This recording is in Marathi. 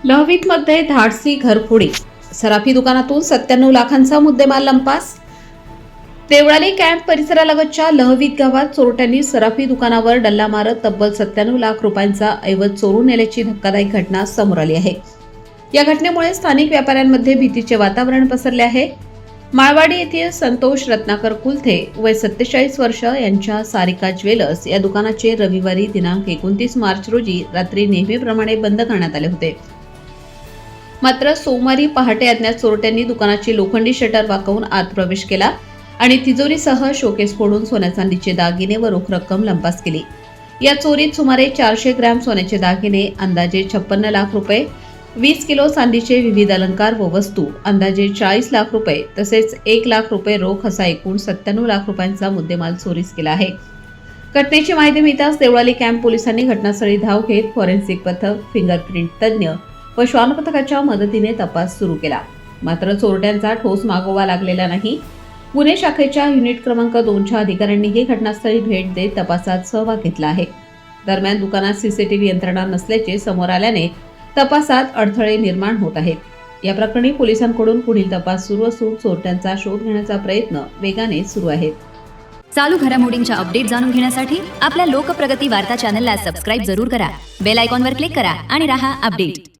लहवीतमध्ये धाडसी घरफोडी, सराफी दुकानातून 97 लाखांचा मुद्देमाल लंपास. देवळाली कॅम्प परिसरालगतच्या लहवीत गावात चोरट्यांनी सराफी दुकानावर डल्ला मारत तब्बल 97 लाख रुपयांचा ऐवज चोरून नेल्याची धक्कादायक घटना समोर आली आहे. या घटनेमुळे स्थानिक व्यापाऱ्यांमध्ये भीतीचे वातावरण पसरले आहे. माळवाडी येथील संतोष रत्नाकर कुलथे वय 47 वर्ष यांच्या सारिका ज्वेलर्स या दुकानाचे रविवारी दिनांक 29 मार्च रोजी रात्री नेहमीप्रमाणे बंद करण्यात आले होते. मात्र सोमवारी पहाटे अज्ञात चोरट्यांनी दुकानाची लोखंडी शटर वाकवून आत प्रवेश केला आणि तिजोरीसह शोकेस फोडून सोन्या चांदीचे दागिने व रोख रक्कम लंपास केली. या चोरीत सुमारे 400 ग्रॅम सोन्याचे दागिने, अंदाजे 56 लाख रुपये, 20 किलो चांदीचे विविध अलंकार व वस्तू, अंदाजे 40 लाख रुपये तसेच 1 लाख रुपये रोख असा एकूण 97 लाख रुपयांचा मुद्देमाल चोरीस केला आहे. घटनेची माहिती मिळताच देवळाली कॅम्प पोलिसांनी घटनास्थळी धाव घेत फॉरेन्सिक पथक, फिंगरप्रिंट तज्ज्ञ व श्वान पथकाच्या मदतीने तपास सुरू केला. मात्र चोरट्यांचा ठोस मागोवा लागलेला नाही. गुन्हे शाखेच्या युनिट क्रमांक 2च्या अधिकाऱ्यांनीही घटनास्थळी भेट देत तपासात सहभाग घेतला आहे. दरम्यान दुकानात सीसीटीव्ही यंत्रणा नसल्याचे समोर आल्याने तपासात अडथळे निर्माण होत आहेत. या प्रकरणी पोलिसांकडून पुढील तपास सुरू असून चोरट्यांचा शोध घेण्याचा प्रयत्न वेगाने सुरू आहेत. चालू घडामोडींच्या अपडेट जाणून घेण्यासाठी आपल्या लोकप्रगती वार्ता चॅनलला सबस्क्राईब जरूर करा. बेल आयकॉनवर क्लिक करा आणि रहा अपडेट.